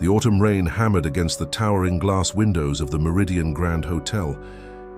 The autumn rain hammered against the towering glass windows of the Meridian Grand Hotel,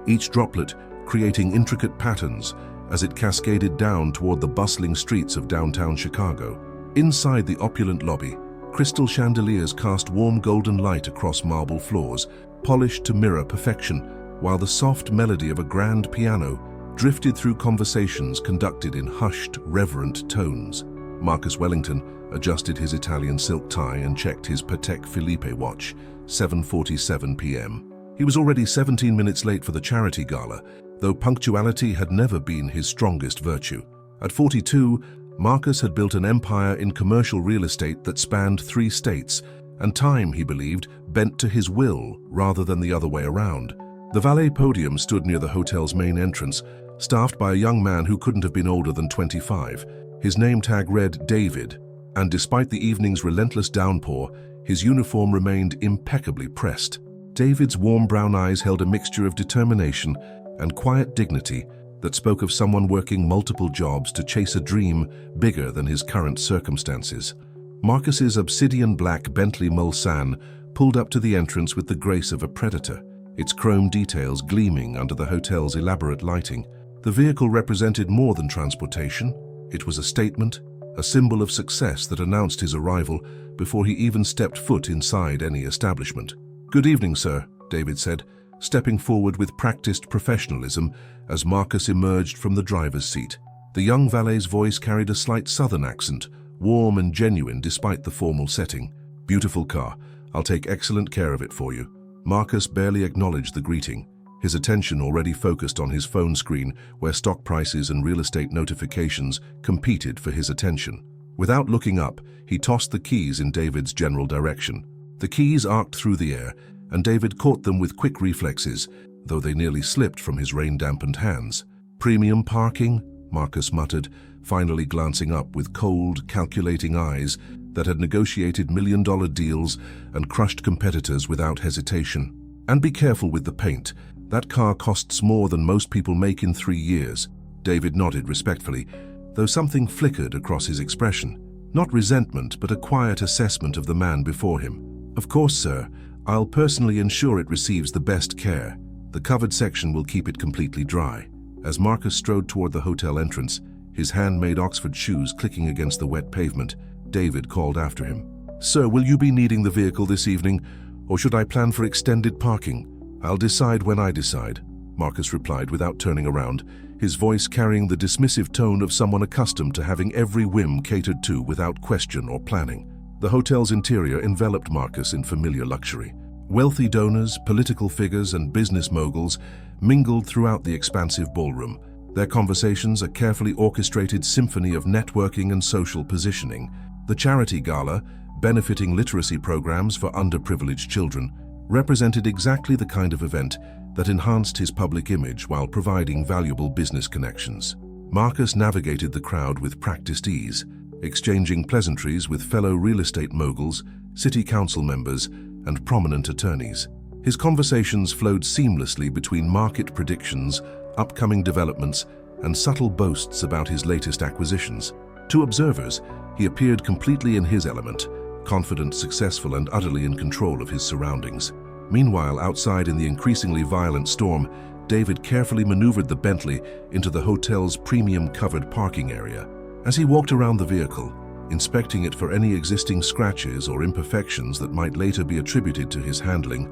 each droplet creating intricate patterns as it cascaded down toward the bustling streets of downtown Chicago. Inside the opulent lobby, crystal chandeliers cast warm golden light across marble floors, polished to mirror perfection, while the soft melody of a grand piano drifted through conversations conducted in hushed, reverent tones. Marcus Wellington adjusted his Italian silk tie and checked his Patek Philippe watch, 7:47 p.m. He was already 17 minutes late for the charity gala, though punctuality had never been his strongest virtue. At 42, Marcus had built an empire in commercial real estate that spanned 3 states, and time, he believed, bent to his will rather than the other way around. The valet podium stood near the hotel's main entrance, staffed by a young man who couldn't have been older than 25. His name tag read David, and despite the evening's relentless downpour, his uniform remained impeccably pressed. David's warm brown eyes held a mixture of determination and quiet dignity that spoke of someone working multiple jobs to chase a dream bigger than his current circumstances. Marcus's obsidian black Bentley Mulsanne pulled up to the entrance with the grace of a predator, its chrome details gleaming under the hotel's elaborate lighting. The vehicle represented more than transportation. It was a statement, a symbol of success that announced his arrival before he even stepped foot inside any establishment. "Good evening, sir," David said, stepping forward with practiced professionalism as Marcus emerged from the driver's seat. The young valet's voice carried a slight southern accent, warm and genuine despite the formal setting. "Beautiful car. I'll take excellent care of it for you." Marcus barely acknowledged the greeting, his attention already focused on his phone screen where stock prices and real estate notifications competed for his attention. Without looking up, he tossed the keys in David's general direction. The keys arced through the air, and David caught them with quick reflexes, though they nearly slipped from his rain-dampened hands. "Premium parking?" Marcus muttered, finally glancing up with cold, calculating eyes that had negotiated million-dollar deals and crushed competitors without hesitation. "And be careful with the paint. That car costs more than most people make in 3 years." David nodded respectfully, though something flickered across his expression. Not resentment, but a quiet assessment of the man before him. "Of course, sir. I'll personally ensure it receives the best care. The covered section will keep it completely dry." As Marcus strode toward the hotel entrance, his handmade Oxford shoes clicking against the wet pavement, David called after him. "Sir, will you be needing the vehicle this evening, or should I plan for extended parking?" "I'll decide when I decide," Marcus replied without turning around, his voice carrying the dismissive tone of someone accustomed to having every whim catered to without question or planning. The hotel's interior enveloped Marcus in familiar luxury. Wealthy donors, political figures, and business moguls mingled throughout the expansive ballroom, their conversations a carefully orchestrated symphony of networking and social positioning. The charity gala, benefiting literacy programs for underprivileged children, represented exactly the kind of event that enhanced his public image while providing valuable business connections. Marcus navigated the crowd with practiced ease, exchanging pleasantries with fellow real estate moguls, city council members, and prominent attorneys. His conversations flowed seamlessly between market predictions, upcoming developments, and subtle boasts about his latest acquisitions. To observers, he appeared completely in his element, confident, successful, and utterly in control of his surroundings. Meanwhile, outside in the increasingly violent storm, David carefully maneuvered the Bentley into the hotel's premium-covered parking area. As he walked around the vehicle, inspecting it for any existing scratches or imperfections that might later be attributed to his handling,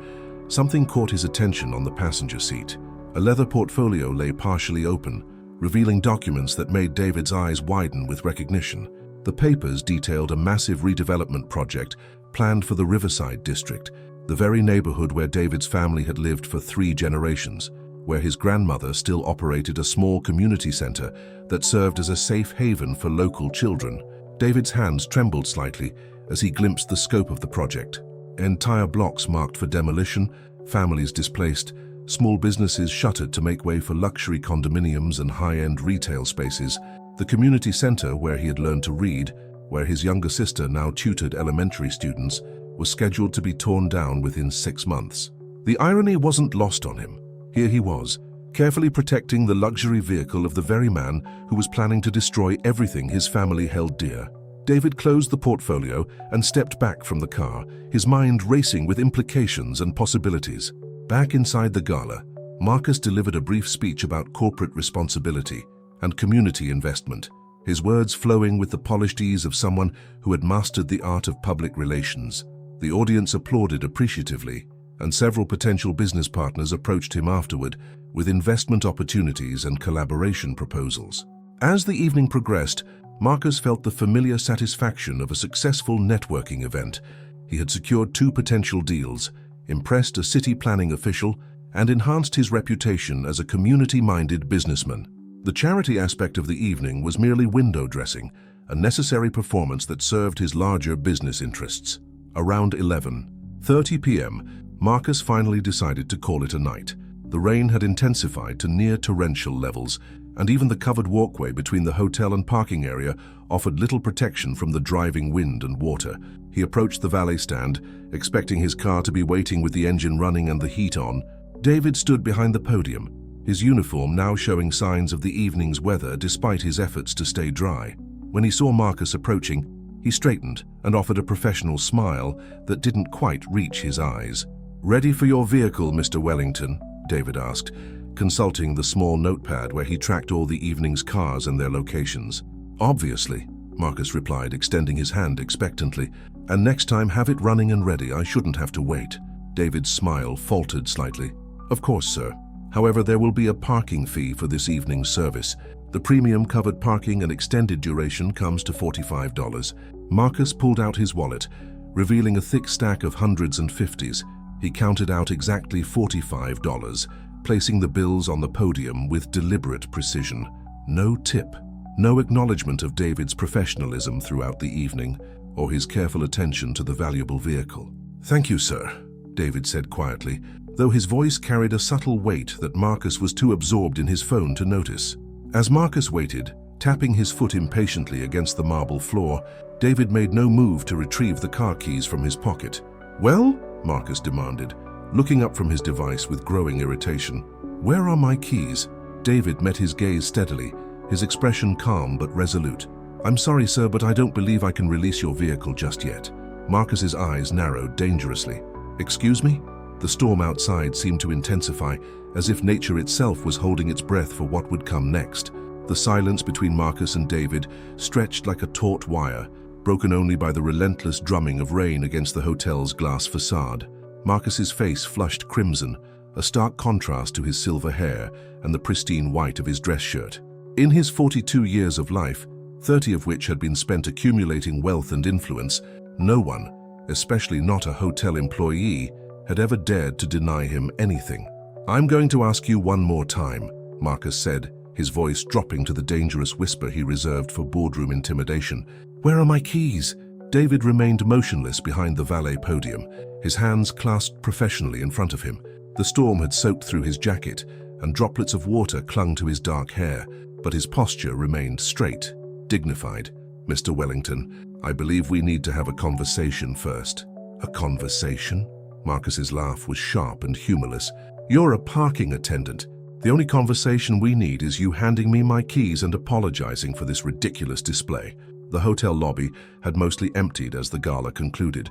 something caught his attention on the passenger seat. A leather portfolio lay partially open, revealing documents that made David's eyes widen with recognition. The papers detailed a massive redevelopment project planned for the Riverside district, the very neighborhood where David's family had lived for 3 generations, where his grandmother still operated a small community center that served as a safe haven for local children. David's hands trembled slightly as he glimpsed the scope of the project. Entire blocks marked for demolition, families displaced, small businesses shuttered to make way for luxury condominiums and high-end retail spaces. The community center where he had learned to read, where his younger sister now tutored elementary students, was scheduled to be torn down within 6 months. The irony wasn't lost on him. Here he was, carefully protecting the luxury vehicle of the very man who was planning to destroy everything his family held dear. David closed the portfolio and stepped back from the car, his mind racing with implications and possibilities. Back inside the gala, Marcus delivered a brief speech about corporate responsibility and community investment, his words flowing with the polished ease of someone who had mastered the art of public relations. The audience applauded appreciatively, and several potential business partners approached him afterward with investment opportunities and collaboration proposals. As the evening progressed, Marcus felt the familiar satisfaction of a successful networking event. He had secured 2 potential deals, impressed a city planning official, and enhanced his reputation as a community-minded businessman. The charity aspect of the evening was merely window dressing, a necessary performance that served his larger business interests. Around 11:30 p.m., Marcus finally decided to call it a night. The rain had intensified to near torrential levels, and even the covered walkway between the hotel and parking area offered little protection from the driving wind and water. He approached the valet stand, expecting his car to be waiting with the engine running and the heat on. David stood behind the podium, his uniform now showing signs of the evening's weather despite his efforts to stay dry. When he saw Marcus approaching, he straightened and offered a professional smile that didn't quite reach his eyes. "Ready for your vehicle, Mr. Wellington?" David asked, consulting the small notepad where he tracked all the evening's cars and their locations. "Obviously," Marcus replied, extending his hand expectantly. "And next time have it running and ready. I shouldn't have to wait." David's smile faltered slightly. "Of course, sir. However, there will be a parking fee for this evening's service. The premium covered parking and extended duration comes to $45. Marcus pulled out his wallet, revealing a thick stack of hundreds and fifties. He counted out exactly $45, placing the bills on the podium with deliberate precision. No tip, no acknowledgement of David's professionalism throughout the evening, or his careful attention to the valuable vehicle. "Thank you, sir," David said quietly, though his voice carried a subtle weight that Marcus was too absorbed in his phone to notice. As Marcus waited, tapping his foot impatiently against the marble floor, David made no move to retrieve the car keys from his pocket. "Well?" Marcus demanded, looking up from his device with growing irritation. "Where are my keys?" David met his gaze steadily, his expression calm but resolute. "I'm sorry, sir, but I don't believe I can release your vehicle just yet." Marcus's eyes narrowed dangerously. "Excuse me?" The storm outside seemed to intensify, as if nature itself was holding its breath for what would come next. The silence between Marcus and David stretched like a taut wire, broken only by the relentless drumming of rain against the hotel's glass facade. Marcus's face flushed crimson, a stark contrast to his silver hair and the pristine white of his dress shirt. In his 42 years of life, 30 of which had been spent accumulating wealth and influence, no one, especially not a hotel employee, had ever dared to deny him anything. "I'm going to ask you one more time," Marcus said, his voice dropping to the dangerous whisper he reserved for boardroom intimidation. "Where are my keys?" David remained motionless behind the valet podium, his hands clasped professionally in front of him. The storm had soaked through his jacket, and droplets of water clung to his dark hair, but his posture remained straight, dignified. "Mr. Wellington, I believe we need to have a conversation first." "A conversation?" Marcus's laugh was sharp and humorless. "You're a parking attendant. The only conversation we need is you handing me my keys and apologizing for this ridiculous display." The hotel lobby had mostly emptied as the gala concluded,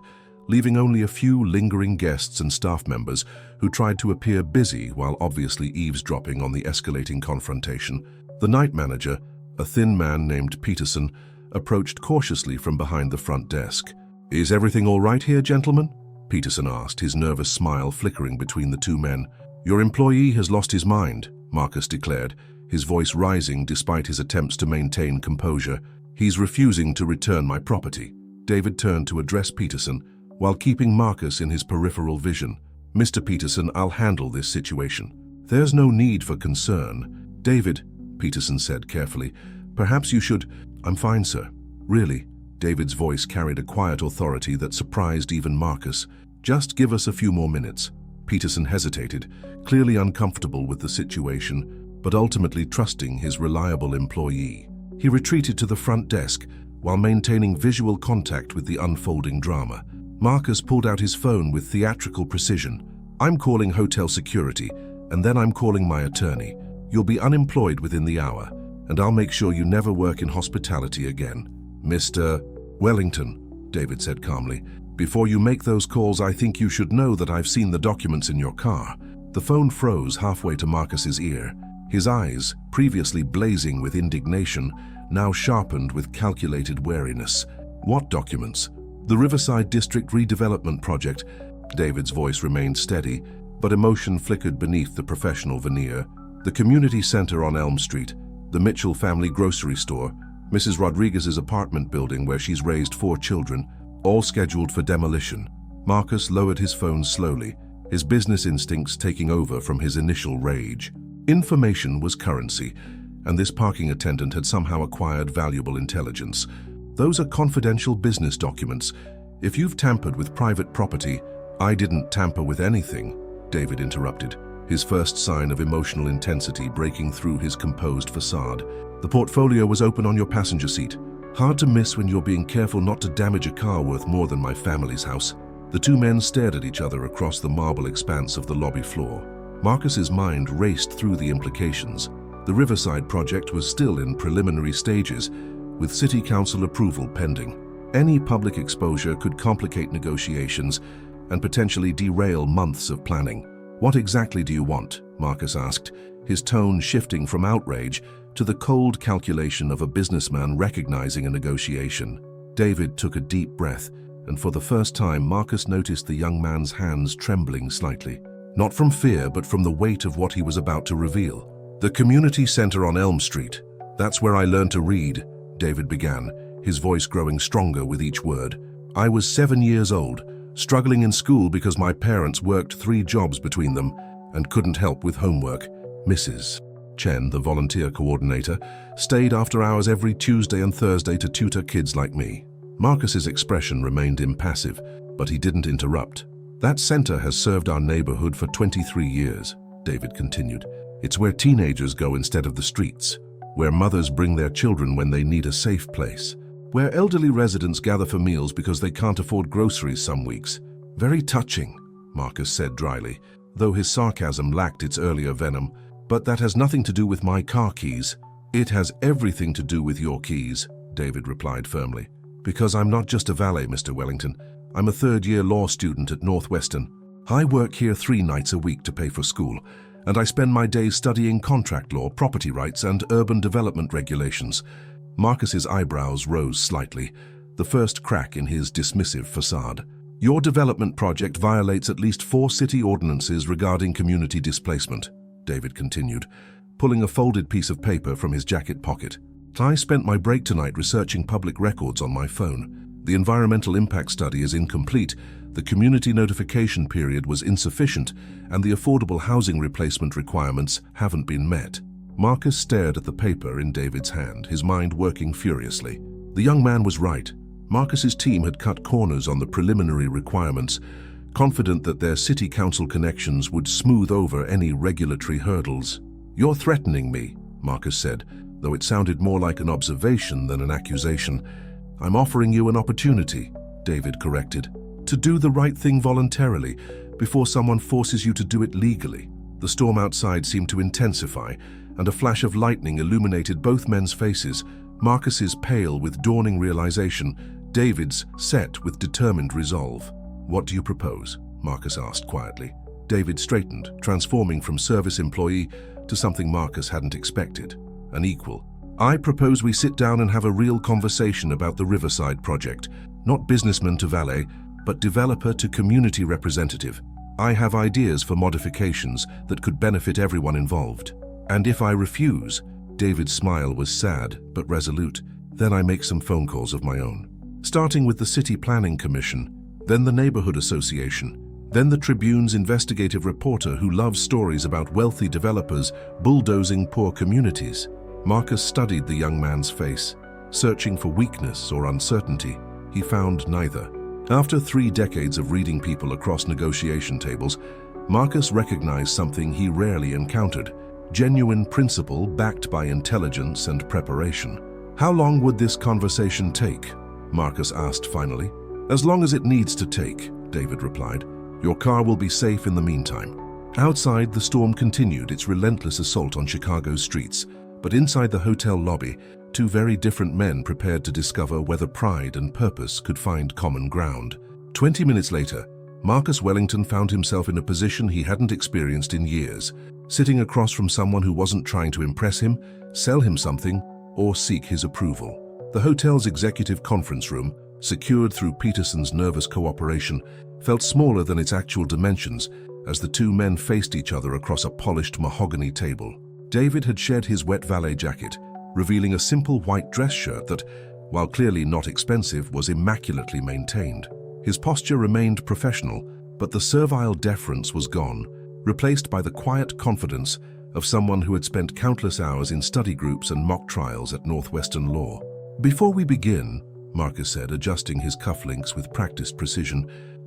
leaving only a few lingering guests and staff members who tried to appear busy while obviously eavesdropping on the escalating confrontation. The night manager, a thin man named Peterson, approached cautiously from behind the front desk. "Is everything all right here, gentlemen?" Peterson asked, his nervous smile flickering between the two men. "Your employee has lost his mind," Marcus declared, his voice rising despite his attempts to maintain composure. "He's refusing to return my property." David turned to address Peterson, while keeping Marcus in his peripheral vision. "Mr. Peterson, I'll handle this situation." "There's no need for concern." "David," Peterson said carefully, "perhaps you should—" "I'm fine, sir. Really." David's voice carried a quiet authority that surprised even Marcus. "Just give us a few more minutes." Peterson hesitated, clearly uncomfortable with the situation, but ultimately trusting his reliable employee. He retreated to the front desk while maintaining visual contact with the unfolding drama. Marcus pulled out his phone with theatrical precision. "I'm calling hotel security, and then I'm calling my attorney. You'll be unemployed within the hour, and I'll make sure you never work in hospitality again." "Mr. "Wellington," David said calmly, "before you make those calls, I think you should know that I've seen the documents in your car." The phone froze halfway to Marcus's ear. His eyes, previously blazing with indignation, now sharpened with calculated wariness. "What documents?" "The Riverside District Redevelopment Project." David's voice remained steady, but emotion flickered beneath the professional veneer. "The community center on Elm Street, the Mitchell family grocery store, Mrs. Rodriguez's apartment building where she's raised 4 children, all scheduled for demolition." Marcus lowered his phone slowly, his business instincts taking over from his initial rage. Information was currency, and this parking attendant had somehow acquired valuable intelligence. "Those are confidential business documents. If you've tampered with private property—" "I didn't tamper with anything," David interrupted, his first sign of emotional intensity breaking through his composed facade. "The portfolio was open on your passenger seat. Hard to miss when you're being careful not to damage a car worth more than my family's house." The two men stared at each other across the marble expanse of the lobby floor. Marcus's mind raced through the implications. The Riverside project was still in preliminary stages, with city council approval pending. Any public exposure could complicate negotiations and potentially derail months of planning. "What exactly do you want?" Marcus asked, his tone shifting from outrage to the cold calculation of a businessman recognizing a negotiation. David took a deep breath, and for the first time Marcus noticed the young man's hands trembling slightly. Not from fear, but from the weight of what he was about to reveal. "The community center on Elm Street. That's where I learned to read," David began, his voice growing stronger with each word. "I was 7 years old, struggling in school because my parents worked 3 jobs between them and couldn't help with homework. Mrs. Chen, the volunteer coordinator, stayed after hours every Tuesday and Thursday to tutor kids like me." Marcus's expression remained impassive, but he didn't interrupt. "That center has served our neighborhood for 23 years, David continued. "It's where teenagers go instead of the streets, where mothers bring their children when they need a safe place, where elderly residents gather for meals because they can't afford groceries some weeks." "Very touching," Marcus said dryly, though his sarcasm lacked its earlier venom. "But that has nothing to do with my car keys." "It has everything to do with your keys," David replied firmly. "Because I'm not just a valet, Mr. Wellington. I'm a third-year law student at Northwestern. I work here 3 nights a week to pay for school, and I spend my days studying contract law, property rights, and urban development regulations." Marcus's eyebrows rose slightly, the first crack in his dismissive facade. "Your development project violates at least 4 city ordinances regarding community displacement," David continued, pulling a folded piece of paper from his jacket pocket. "I spent my break tonight researching public records on my phone. The environmental impact study is incomplete, the community notification period was insufficient, and the affordable housing replacement requirements haven't been met." Marcus stared at the paper in David's hand, his mind working furiously. The young man was right. Marcus's team had cut corners on the preliminary requirements, confident that their city council connections would smooth over any regulatory hurdles. "You're threatening me," Marcus said, though it sounded more like an observation than an accusation. "I'm offering you an opportunity," David corrected, "to do the right thing voluntarily before someone forces you to do it legally." The storm outside seemed to intensify, and a flash of lightning illuminated both men's faces, Marcus's pale with dawning realization, David's set with determined resolve. "What do you propose?" Marcus asked quietly. David straightened, transforming from service employee to something Marcus hadn't expected, an equal. "I propose we sit down and have a real conversation about the Riverside project, not businessman to valet, but developer to community representative. I have ideas for modifications that could benefit everyone involved. And if I refuse," David's smile was sad but resolute, "then I make some phone calls of my own. Starting with the City Planning Commission, then the Neighborhood Association, then the Tribune's investigative reporter who loves stories about wealthy developers bulldozing poor communities." Marcus studied the young man's face, searching for weakness or uncertainty. He found neither. After 3 decades of reading people across negotiation tables, Marcus recognized something he rarely encountered: genuine principle backed by intelligence and preparation. "How long would this conversation take?" Marcus asked finally. "As long as it needs to take," David replied. "Your car will be safe in the meantime." Outside, the storm continued its relentless assault on Chicago's streets, But inside the hotel lobby, two very different men prepared to discover whether pride and purpose could find common ground. 20 minutes later, Marcus Wellington found himself in a position he hadn't experienced in years, sitting across from someone who wasn't trying to impress him, sell him something, or seek his approval. The hotel's executive conference room, secured through Peterson's nervous cooperation, felt smaller than its actual dimensions as the two men faced each other across a polished mahogany table. David had shed his wet valet jacket, revealing a simple white dress shirt that, while clearly not expensive, was immaculately maintained. His posture remained professional, but the servile deference was gone, replaced by the quiet confidence of someone who had spent countless hours in study groups and mock trials at Northwestern Law. "Before we begin," Marcus said, adjusting his cufflinks with practiced precision,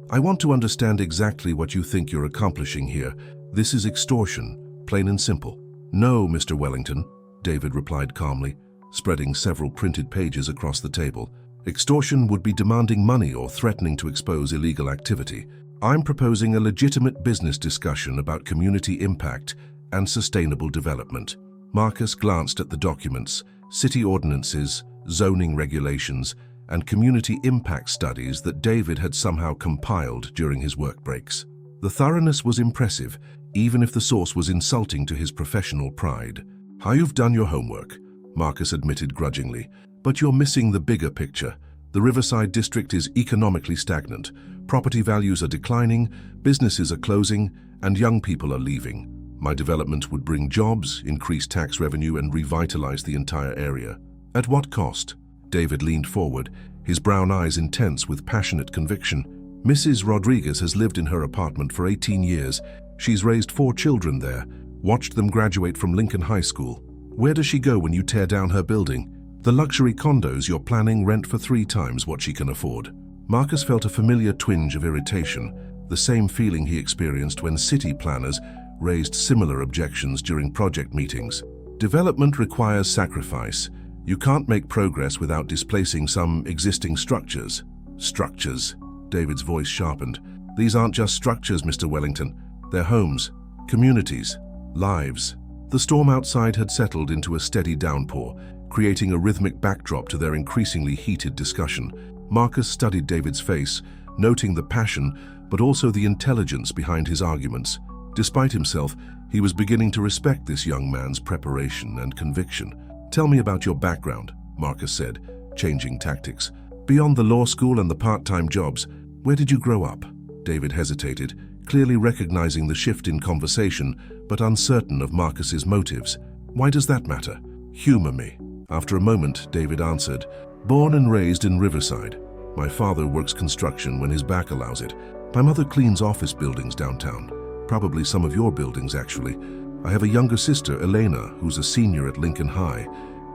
"I want to understand exactly what you think you're accomplishing here. This is extortion, plain and simple." "No, Mr. Wellington," David replied calmly, spreading several printed pages across the table. "Extortion would be demanding money or threatening to expose illegal activity. I'm proposing a legitimate business discussion about community impact and sustainable development." Marcus glanced at the documents, city ordinances, zoning regulations, and community impact studies that David had somehow compiled during his work breaks. The thoroughness was impressive, even if the source was insulting to his professional pride. "How you've done your homework," Marcus admitted grudgingly, "but you're missing the bigger picture. The Riverside district is economically stagnant. Property values are declining, businesses are closing, and young people are leaving. My development would bring jobs, increase tax revenue, and revitalize the entire area. At what cost?" David leaned forward, his brown eyes intense with passionate conviction. "Mrs. Rodriguez has lived in her apartment for 18 years. She's raised 4 children there, watched them graduate from Lincoln High School. Where does she go when you tear down her building? The luxury condos you're planning rent for 3 times what she can afford." Marcus felt a familiar twinge of irritation, the same feeling he experienced when city planners raised similar objections during project meetings. "Development requires sacrifice. You can't make progress without displacing some existing structures." "Structures?" David's voice sharpened. "These aren't just structures, Mr. Wellington. They're homes, communities, lives." The storm outside had settled into a steady downpour, creating a rhythmic backdrop to their increasingly heated discussion. Marcus studied David's face, noting the passion but also the intelligence behind his arguments. Despite himself, he was beginning to respect this young man's preparation and conviction. "Tell me about your background," Marcus said, changing tactics. "Beyond the law school and the part-time jobs, where did you grow up?" David hesitated, clearly recognizing the shift in conversation, but uncertain of Marcus's motives. "Why does that matter?" "Humor me." After a moment, David answered, "Born and raised in Riverside. My father works construction when his back allows it. My mother cleans office buildings downtown. Probably some of your buildings, actually. I have a younger sister, Elena, who's a senior at Lincoln High.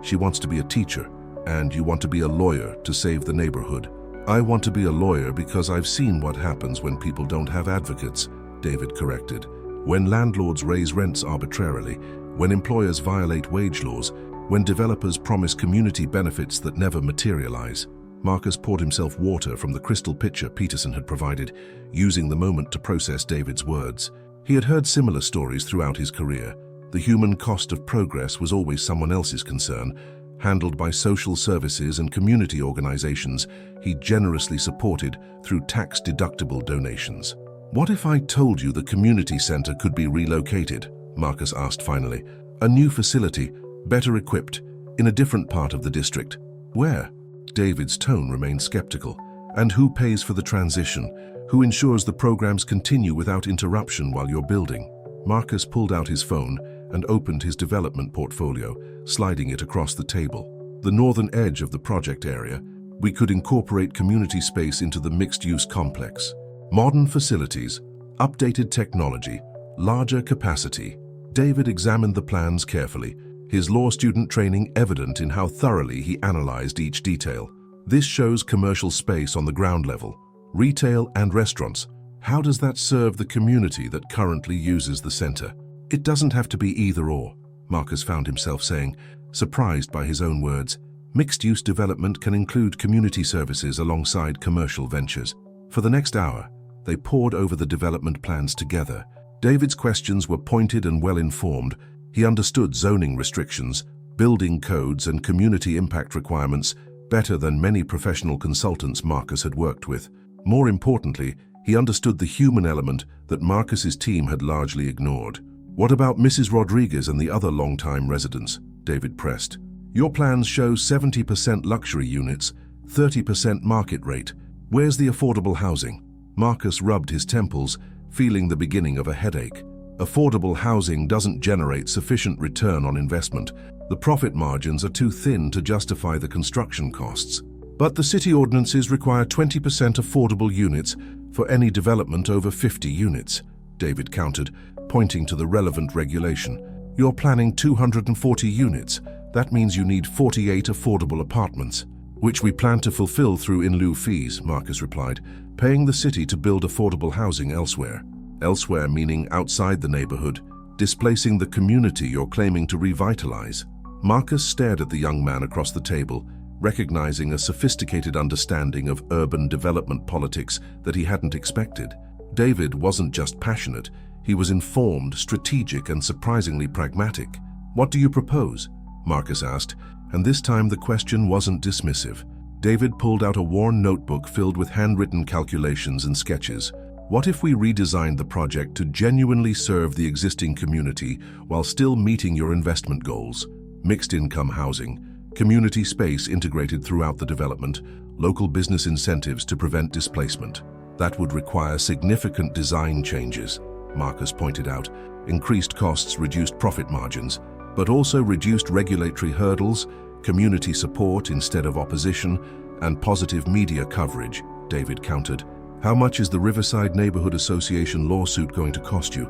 She wants to be a teacher, and you want to be a lawyer to save the neighborhood." "I want to be a lawyer because I've seen what happens when people don't have advocates," David corrected. "When landlords raise rents arbitrarily, when employers violate wage laws, when developers promise community benefits that never materialize." Marcus poured himself water from the crystal pitcher Peterson had provided, using the moment to process David's words. He had heard similar stories throughout his career. The human cost of progress was always someone else's concern, handled by social services and community organizations he generously supported through tax-deductible donations. "What if I told you the community center could be relocated?" Marcus asked finally. "A new facility, better equipped, in a different part of the district." "Where?" David's tone remained skeptical. "And who pays for the transition? Who ensures the programs continue without interruption while you're building?" Marcus pulled out his phone and opened his development portfolio, sliding it across the table. "The northern edge of the project area. We could incorporate community space into the mixed-use complex. Modern facilities, updated technology, larger capacity." David examined the plans carefully, his law student training evident in how thoroughly he analyzed each detail. "This shows commercial space on the ground level, retail and restaurants. How does that serve the community that currently uses the center?" "It doesn't have to be either or," Marcus found himself saying, surprised by his own words. "Mixed-use development can include community services alongside commercial ventures." For the next hour, they pored over the development plans together. David's questions were pointed and well-informed. He understood zoning restrictions, building codes and community impact requirements better than many professional consultants Marcus had worked with. More importantly, he understood the human element that Marcus's team had largely ignored. "What about Mrs. Rodriguez and the other long-time residents?" David pressed. "Your plans show 70% luxury units, 30% market rate. Where's the affordable housing?" Marcus rubbed his temples, feeling the beginning of a headache. Affordable housing doesn't generate sufficient return on investment. The profit margins are too thin to justify the construction costs. "But the city ordinances require 20% affordable units for any development over 50 units, David countered, pointing to the relevant regulation. "You're planning 240 units. That means you need 48 affordable apartments, which we plan to fulfill through in-lieu fees," Marcus replied, "paying the city to build affordable housing elsewhere." Elsewhere meaning outside the neighborhood, displacing the community you're claiming to revitalize. Marcus stared at the young man across the table, recognizing a sophisticated understanding of urban development politics that he hadn't expected. David wasn't just passionate, he was informed, strategic, and surprisingly pragmatic. "What do you propose?" Marcus asked, and this time the question wasn't dismissive. David pulled out a worn notebook filled with handwritten calculations and sketches. "What if we redesigned the project to genuinely serve the existing community while still meeting your investment goals? Mixed-income housing, community space integrated throughout the development, local business incentives to prevent displacement. That would require significant design changes," Marcus pointed out. "Increased costs reduced profit margins, but also reduced regulatory hurdles, community support instead of opposition, and positive media coverage," David countered. "How much is the Riverside Neighborhood Association lawsuit going to cost you?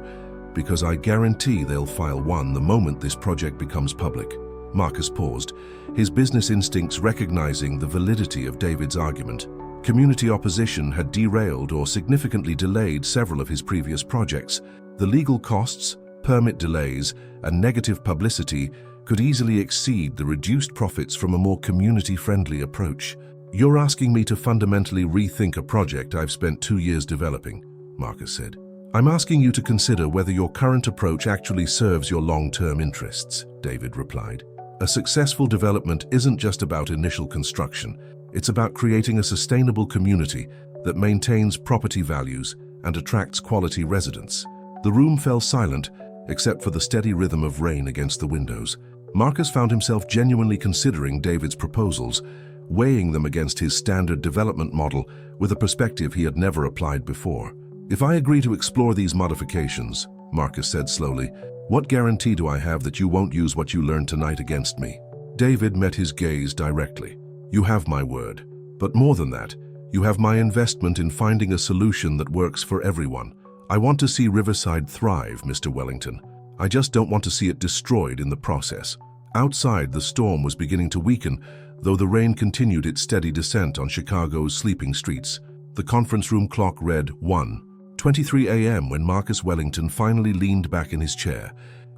Because I guarantee they'll file one the moment this project becomes public." Marcus paused, his business instincts recognizing the validity of David's argument. Community opposition had derailed or significantly delayed several of his previous projects. The legal costs, permit delays, and negative publicity could easily exceed the reduced profits from a more community-friendly approach. "You're asking me to fundamentally rethink a project I've spent 2 years developing," Marcus said. "I'm asking you to consider whether your current approach actually serves your long-term interests," David replied. "A successful development isn't just about initial construction. It's about creating a sustainable community that maintains property values and attracts quality residents." The room fell silent, except for the steady rhythm of rain against the windows. Marcus found himself genuinely considering David's proposals, weighing them against his standard development model with a perspective he had never applied before. "If I agree to explore these modifications," Marcus said slowly, "what guarantee do I have that you won't use what you learned tonight against me?" David met his gaze directly. "You have my word. But more than that, you have my investment in finding a solution that works for everyone. I want to see Riverside thrive, Mr. Wellington. I just don't want to see it destroyed in the process." Outside, the storm was beginning to weaken, though the rain continued its steady descent on Chicago's sleeping streets. The conference room clock read 1:23 a.m. when Marcus Wellington finally leaned back in his chair,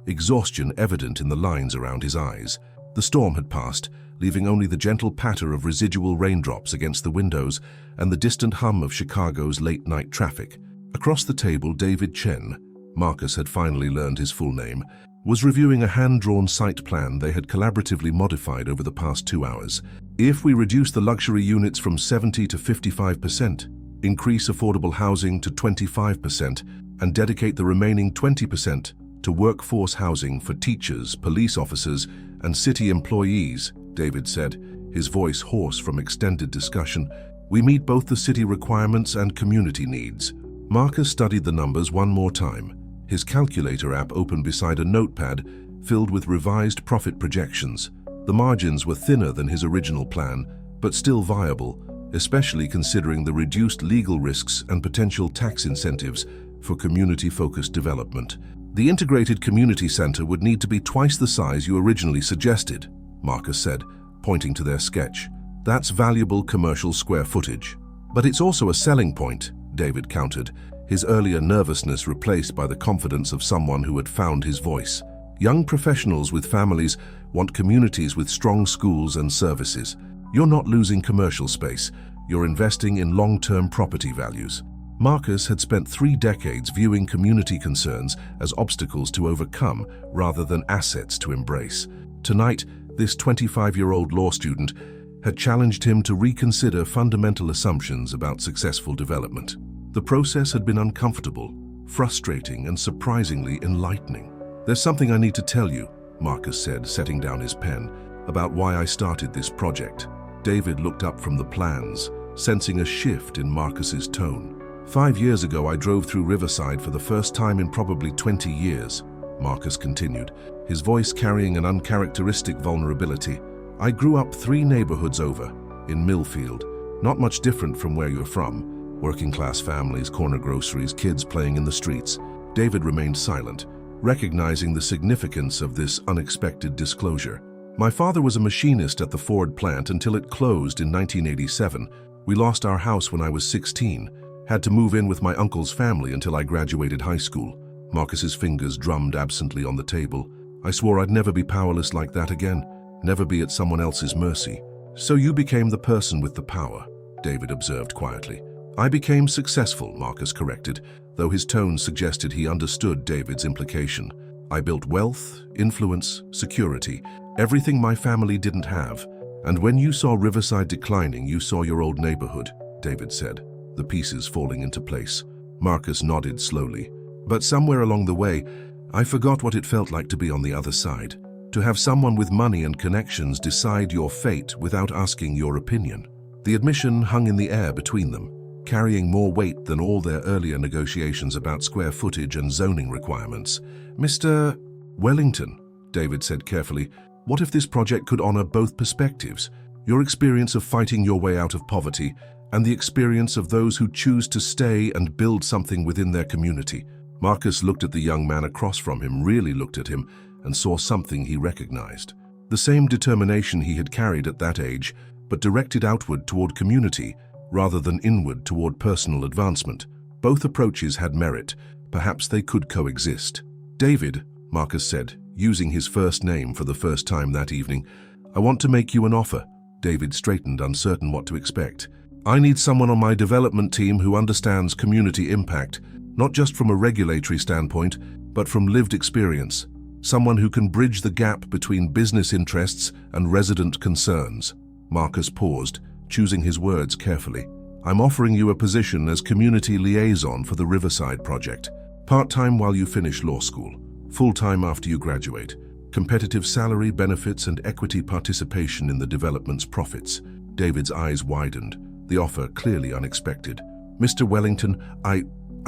exhaustion evident in the lines around his eyes. The storm had passed, leaving only the gentle patter of residual raindrops against the windows and the distant hum of Chicago's late-night traffic. Across the table, David Chen, Marcus had finally learned his full name, was reviewing a hand-drawn site plan they had collaboratively modified over the past 2 hours. "If we reduce the luxury units from 70 to 55%, increase affordable housing to 25%, and dedicate the remaining 20% to workforce housing for teachers, police officers, and city employees," David said, his voice hoarse from extended discussion, "we meet both the city requirements and community needs." Marcus studied the numbers one more time, his calculator app open beside a notepad filled with revised profit projections. The margins were thinner than his original plan, but still viable, especially considering the reduced legal risks and potential tax incentives for community-focused development. "The integrated community center would need to be twice the size you originally suggested," Marcus said, pointing to their sketch. "That's valuable commercial square footage." "But it's also a selling point," David countered, his earlier nervousness replaced by the confidence of someone who had found his voice. "Young professionals with families want communities with strong schools and services. You're not losing commercial space, you're investing in long-term property values." Marcus had spent 3 decades viewing community concerns as obstacles to overcome rather than assets to embrace. Tonight, This 25-year-old law student had challenged him to reconsider fundamental assumptions about successful development. The process had been uncomfortable, frustrating, and surprisingly enlightening. "There's something I need to tell you," Marcus said, setting down his pen, "about why I started this project." David looked up from the plans, sensing a shift in Marcus's tone. "5 years ago, I drove through Riverside for the first time in probably 20 years, Marcus continued, his voice carrying an uncharacteristic vulnerability. "I grew up 3 neighborhoods over, in Millfield, not much different from where you're from. Working-class families, corner groceries, kids playing in the streets." David remained silent, recognizing the significance of this unexpected disclosure. "My father was a machinist at the Ford plant until it closed in 1987. We lost our house when I was 16. Had to move in with my uncle's family until I graduated high school." Marcus's fingers drummed absently on the table. "I swore I'd never be powerless like that again, never be at someone else's mercy." "So you became the person with the power," David observed quietly. "I became successful," Marcus corrected, though his tone suggested he understood David's implication. "I built wealth, influence, security, everything my family didn't have. And when you saw Riverside declining, you saw your old neighborhood," David said, the pieces falling into place. Marcus nodded slowly. "But somewhere along the way, I forgot what it felt like to be on the other side. To have someone with money and connections decide your fate without asking your opinion." The admission hung in the air between them, carrying more weight than all their earlier negotiations about square footage and zoning requirements. "Mr. Wellington," David said carefully, "what if this project could honor both perspectives? Your experience of fighting your way out of poverty and the experience of those who choose to stay and build something within their community." Marcus looked at the young man across from him, really looked at him, and saw something he recognized. The same determination he had carried at that age, but directed outward toward community, rather than inward toward personal advancement. Both approaches had merit. Perhaps they could coexist. "David," Marcus said, using his first name for the first time that evening, "I want to make you an offer." David straightened, uncertain what to expect. "I need someone on my development team who understands community impact, not just from a regulatory standpoint, but from lived experience. Someone who can bridge the gap between business interests and resident concerns." Marcus paused, choosing his words carefully. "I'm offering you a position as community liaison for the Riverside project. Part-time while you finish law school, full-time after you graduate. Competitive salary, benefits, and equity participation in the development's profits." David's eyes widened, the offer clearly unexpected. "Mr. Wellington, I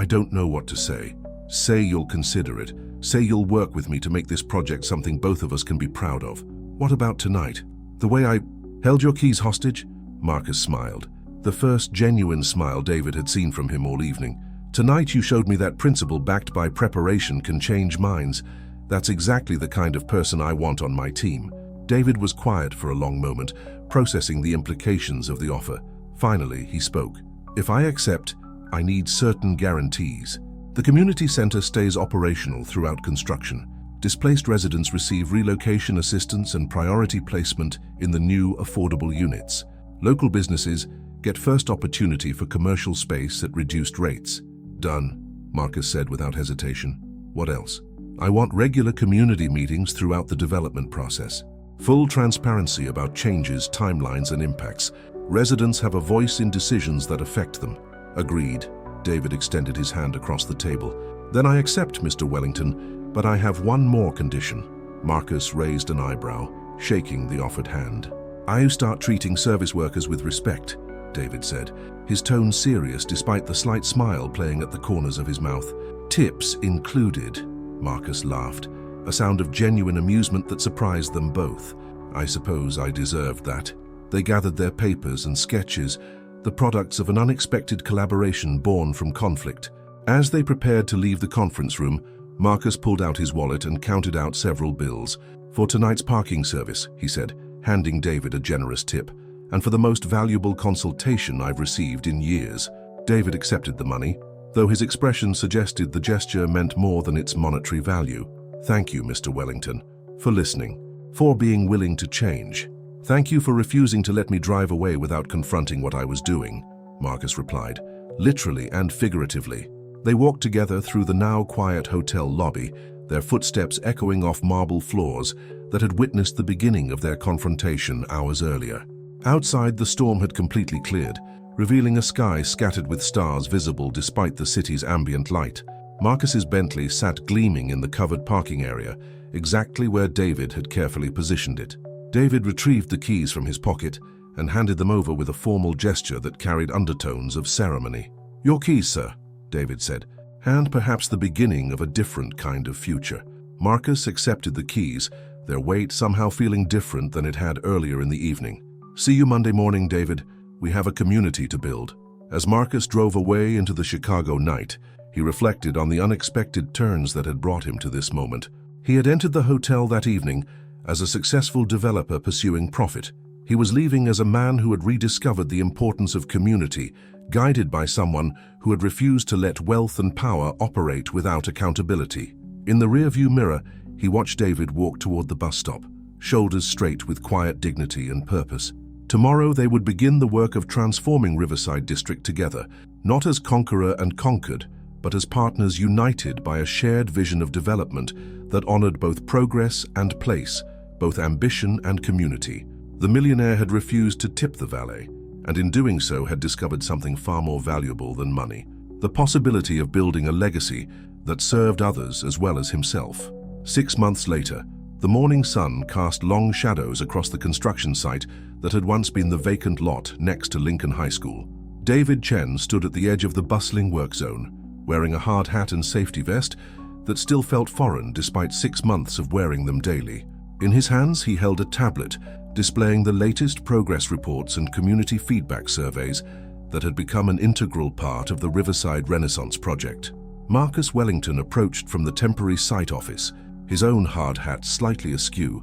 don't know what to say. Say you'll consider it. Say you'll work with me to make this project something both of us can be proud of. What about tonight? The way I held your keys hostage?" Marcus smiled, the first genuine smile David had seen from him all evening. "Tonight you showed me that principle backed by preparation can change minds. That's exactly the kind of person I want on my team." David was quiet for a long moment, processing the implications of the offer. Finally, he spoke. "If I accept, I need certain guarantees. The community center stays operational throughout construction. Displaced residents receive relocation assistance and priority placement in the new affordable units. Local businesses get first opportunity for commercial space at reduced rates." "Done," Marcus said without hesitation. "What else?" "I want regular community meetings throughout the development process. Full transparency about changes, timelines, and impacts. Residents have a voice in decisions that affect them." "Agreed." David extended his hand across the table. "Then I accept, Mr. Wellington, but I have one more condition." Marcus raised an eyebrow, shaking the offered hand. "I start treating service workers with respect," David said, his tone serious despite the slight smile playing at the corners of his mouth. "Tips included," Marcus laughed, a sound of genuine amusement that surprised them both. "I suppose I deserved that." They gathered their papers and sketches, the products of an unexpected collaboration born from conflict. As they prepared to leave the conference room, Marcus pulled out his wallet and counted out several bills. "For tonight's parking service," he said, handing David a generous tip, "and for the most valuable consultation I've received in years." David accepted the money, though his expression suggested the gesture meant more than its monetary value. "Thank you, Mr. Wellington, for listening, for being willing to change. Thank you for refusing to let me drive away without confronting what I was doing," Marcus replied, literally and figuratively. They walked together through the now quiet hotel lobby, their footsteps echoing off marble floors that had witnessed the beginning of their confrontation hours earlier. Outside, the storm had completely cleared, revealing a sky scattered with stars visible despite the city's ambient light. Marcus's Bentley sat gleaming in the covered parking area, exactly where David had carefully positioned it. David retrieved the keys from his pocket and handed them over with a formal gesture that carried undertones of ceremony. "Your keys, sir," David said, "and perhaps the beginning of a different kind of future." Marcus accepted the keys, their weight somehow feeling different than it had earlier in the evening. "See you Monday morning, David. We have a community to build." As Marcus drove away into the Chicago night, he reflected on the unexpected turns that had brought him to this moment. He had entered the hotel that evening as a successful developer pursuing profit. He was leaving as a man who had rediscovered the importance of community, guided by someone who had refused to let wealth and power operate without accountability. In the rearview mirror, he watched David walk toward the bus stop, shoulders straight with quiet dignity and purpose. Tomorrow they would begin the work of transforming Riverside District together, not as conqueror and conquered, but as partners united by a shared vision of development that honored both progress and place, both ambition and community. The millionaire had refused to tip the valet, and in doing so had discovered something far more valuable than money: the possibility of building a legacy that served others as well as himself. 6 months later, the morning sun cast long shadows across the construction site that had once been the vacant lot next to Lincoln High School. David Chen stood at the edge of the bustling work zone, wearing a hard hat and safety vest that still felt foreign despite 6 months of wearing them daily. In his hands, he held a tablet displaying the latest progress reports and community feedback surveys that had become an integral part of the Riverside Renaissance project. Marcus Wellington approached from the temporary site office, his own hard hat slightly askew,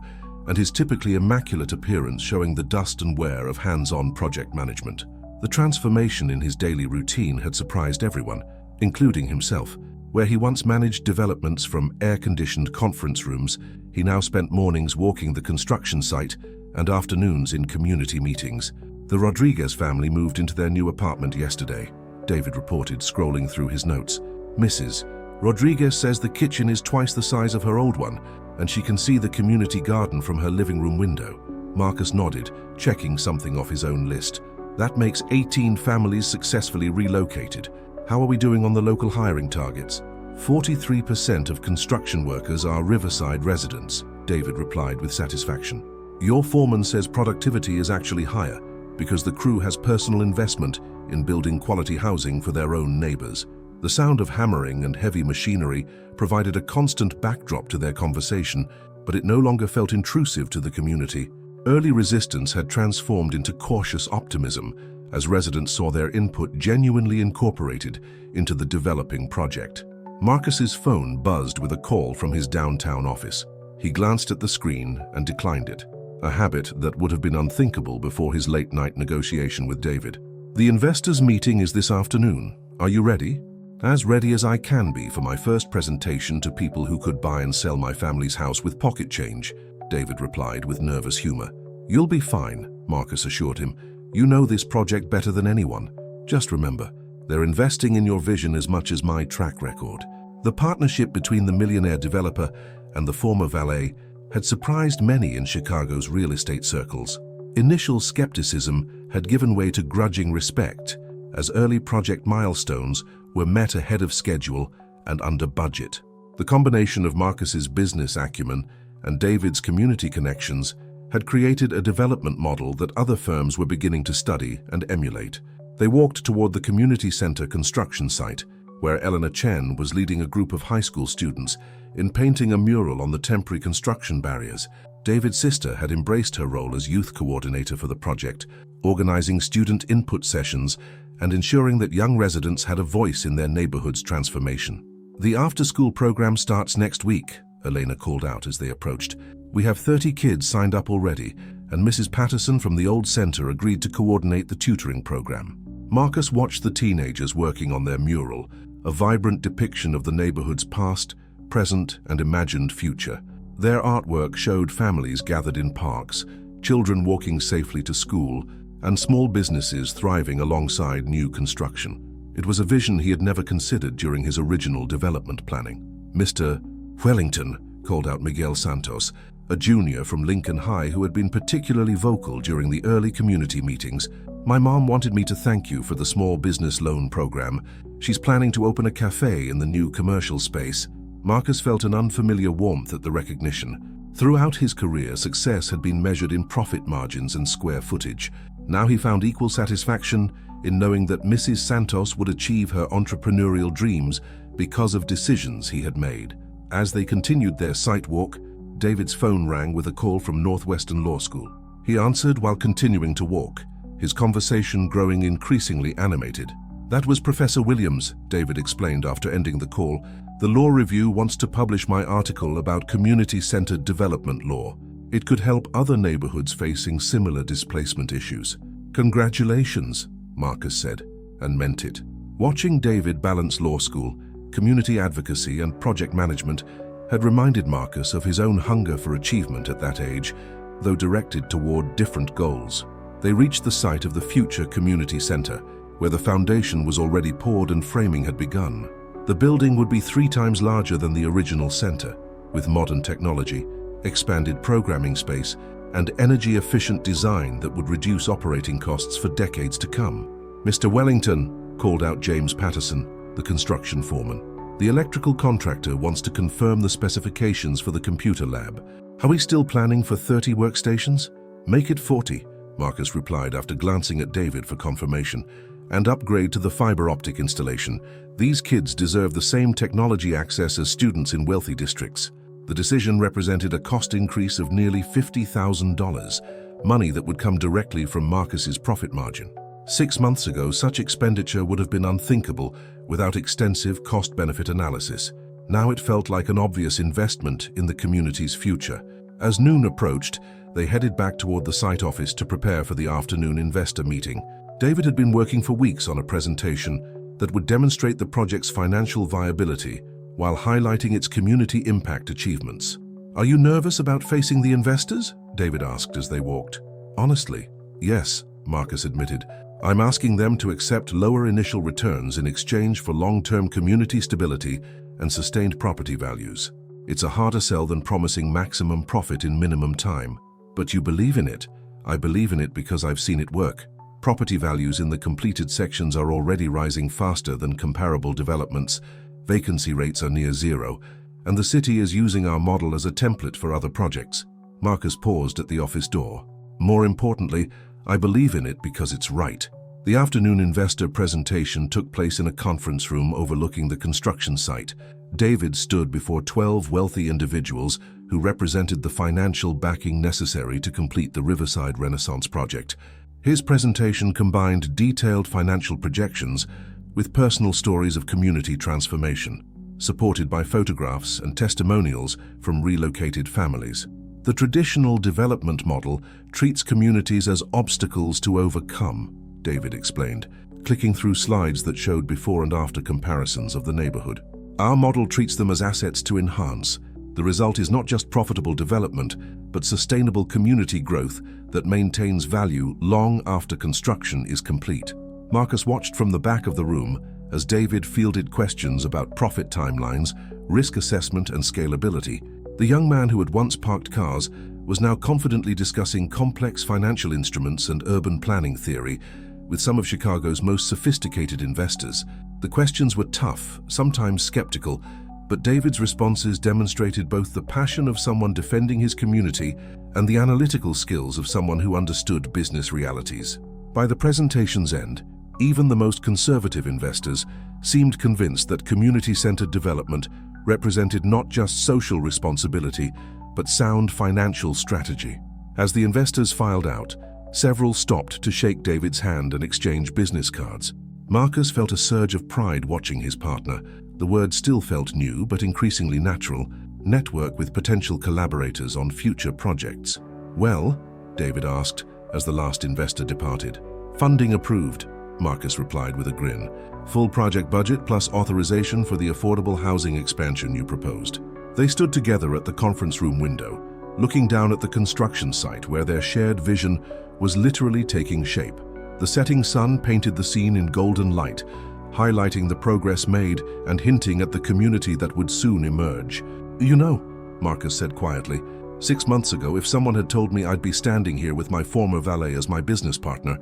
and his typically immaculate appearance showing the dust and wear of hands-on project management. The transformation in his daily routine had surprised everyone, including himself. Where he once managed developments from air-conditioned conference rooms, he now spent mornings walking the construction site and afternoons in community meetings. The Rodriguez family moved into their new apartment yesterday, David reported, scrolling through his notes. "Mrs. Rodriguez says the kitchen is twice the size of her old one, and she can see the community garden from her living room window." Marcus nodded, checking something off his own list. "That makes 18 families successfully relocated. How are we doing on the local hiring targets?" 43% of construction workers are Riverside residents, David replied with satisfaction. "Your foreman says productivity is actually higher because the crew has personal investment in building quality housing for their own neighbors." The sound of hammering and heavy machinery provided a constant backdrop to their conversation, but it no longer felt intrusive to the community. Early resistance had transformed into cautious optimism as residents saw their input genuinely incorporated into the developing project. Marcus's phone buzzed with a call from his downtown office. He glanced at the screen and declined it, a habit that would have been unthinkable before his late-night negotiation with David. "The investors' meeting is this afternoon. Are you ready?" "As ready as I can be for my first presentation to people who could buy and sell my family's house with pocket change," David replied with nervous humor. "You'll be fine," Marcus assured him. "You know this project better than anyone. Just remember, they're investing in your vision as much as my track record." The partnership between the millionaire developer and the former valet had surprised many in Chicago's real estate circles. Initial skepticism had given way to grudging respect as early project milestones were met ahead of schedule and under budget. The combination of Marcus's business acumen and David's community connections had created a development model that other firms were beginning to study and emulate. They walked toward the community center construction site, where Eleanor Chen was leading a group of high school students in painting a mural on the temporary construction barriers. David's sister had embraced her role as youth coordinator for the project, organizing student input sessions and ensuring that young residents had a voice in their neighborhood's transformation. "The after-school program starts next week," Elena called out as they approached. "We have 30 kids signed up already, and Mrs. Patterson from the old center agreed to coordinate the tutoring program." Marcus watched the teenagers working on their mural, a vibrant depiction of the neighborhood's past, present, and imagined future. Their artwork showed families gathered in parks, children walking safely to school, and small businesses thriving alongside new construction. It was a vision he had never considered during his original development planning. Mr. "Wellington," called out Miguel Santos, a junior from Lincoln High who had been particularly vocal during the early community meetings. "My mom wanted me to thank you for the small business loan program. She's planning to open a cafe in the new commercial space." Marcus felt an unfamiliar warmth at the recognition. Throughout his career, success had been measured in profit margins and square footage. Now he found equal satisfaction in knowing that Mrs. Santos would achieve her entrepreneurial dreams because of decisions he had made. As they continued their sight walk, David's phone rang with a call from Northwestern Law School. He answered while continuing to walk, his conversation growing increasingly animated. "That was Professor Williams," David explained after ending the call. "The Law Review wants to publish my article about community-centered development law. It could help other neighborhoods facing similar displacement issues." "Congratulations," Marcus said, and meant it. Watching David balance law school, community advocacy, and project management had reminded Marcus of his own hunger for achievement at that age, though directed toward different goals. They reached the site of the future community center, where the foundation was already poured and framing had begun. The building would be 3 times larger than the original center, with modern technology, expanded programming space, and energy-efficient design that would reduce operating costs for decades to come. "Mr. Wellington," called out James Patterson, the construction foreman. "The electrical contractor wants to confirm the specifications for the computer lab. Are we still planning for 30 workstations?" "Make it 40, Marcus replied after glancing at David for confirmation. "And upgrade to the fiber optic installation. These kids deserve the same technology access as students in wealthy districts." The decision represented a cost increase of nearly $50,000, money that would come directly from Marcus's profit margin. 6 months ago, such expenditure would have been unthinkable without extensive cost-benefit analysis. Now it felt like an obvious investment in the community's future. As noon approached, they headed back toward the site office to prepare for the afternoon investor meeting. David had been working for weeks on a presentation that would demonstrate the project's financial viability while highlighting its community impact achievements. "Are you nervous about facing the investors?" David asked as they walked. "Honestly, yes," Marcus admitted. "I'm asking them to accept lower initial returns in exchange for long-term community stability and sustained property values. It's a harder sell than promising maximum profit in minimum time. But you believe in it." "I believe in it because I've seen it work. Property values in the completed sections are already rising faster than comparable developments. Vacancy rates are near zero, and the city is using our model as a template for other projects." Marcus paused at the office door. "More importantly, I believe in it because it's right." The afternoon investor presentation took place in a conference room overlooking the construction site. David stood before 12 wealthy individuals who represented the financial backing necessary to complete the Riverside Renaissance project. His presentation combined detailed financial projections with personal stories of community transformation, supported by photographs and testimonials from relocated families. "The traditional development model treats communities as obstacles to overcome," David explained, clicking through slides that showed before and after comparisons of the neighborhood. "Our model treats them as assets to enhance. The result is not just profitable development, but sustainable community growth that maintains value long after construction is complete." Marcus watched from the back of the room as David fielded questions about profit timelines, risk assessment, and scalability. The young man who had once parked cars was now confidently discussing complex financial instruments and urban planning theory with some of Chicago's most sophisticated investors. The questions were tough, sometimes skeptical, but David's responses demonstrated both the passion of someone defending his community and the analytical skills of someone who understood business realities. By the presentation's end, even the most conservative investors seemed convinced that community-centered development represented not just social responsibility, but sound financial strategy. As the investors filed out, several stopped to shake David's hand and exchange business cards. Marcus felt a surge of pride watching his partner. The word still felt new, but increasingly natural. Network with potential collaborators on future projects. "Well?" David asked as the last investor departed. "Funding approved," Marcus replied with a grin. "Full project budget plus authorization for the affordable housing expansion you proposed." They stood together at the conference room window, looking down at the construction site where their shared vision was literally taking shape. The setting sun painted the scene in golden light, highlighting the progress made and hinting at the community that would soon emerge. You know, Marcus said quietly, 6 months ago, if someone had told me I'd be standing here with my former valet as my business partner,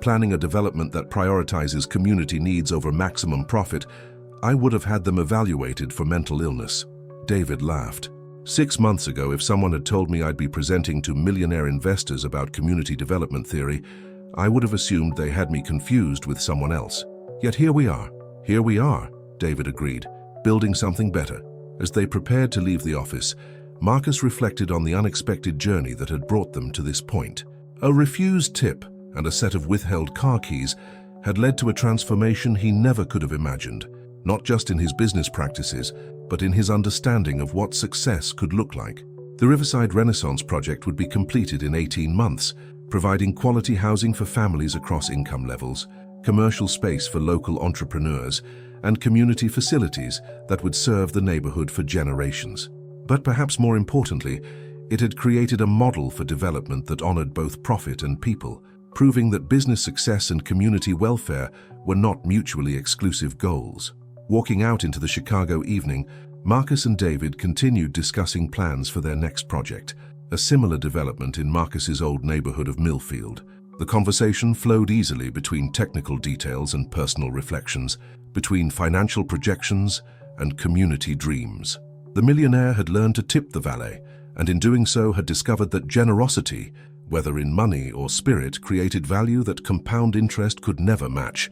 planning a development that prioritizes community needs over maximum profit, I would have had them evaluated for mental illness. David laughed. 6 months ago, if someone had told me I'd be presenting to millionaire investors about community development theory, I would have assumed they had me confused with someone else. Yet here we are, David agreed, building something better. As they prepared to leave the office, Marcus reflected on the unexpected journey that had brought them to this point. A refused tip and a set of withheld car keys had led to a transformation he never could have imagined, not just in his business practices, but in his understanding of what success could look like. The Riverside Renaissance project would be completed in 18 months, providing quality housing for families across income levels, commercial space for local entrepreneurs, and community facilities that would serve the neighborhood for generations. But perhaps more importantly, it had created a model for development that honored both profit and people, proving that business success and community welfare were not mutually exclusive goals. Walking out into the Chicago evening, Marcus and David continued discussing plans for their next project, a similar development in Marcus's old neighborhood of Millfield. The conversation flowed easily between technical details and personal reflections, between financial projections and community dreams. The millionaire had learned to tip the valet, and in doing so had discovered that generosity, whether in money or spirit, created value that compound interest could never match.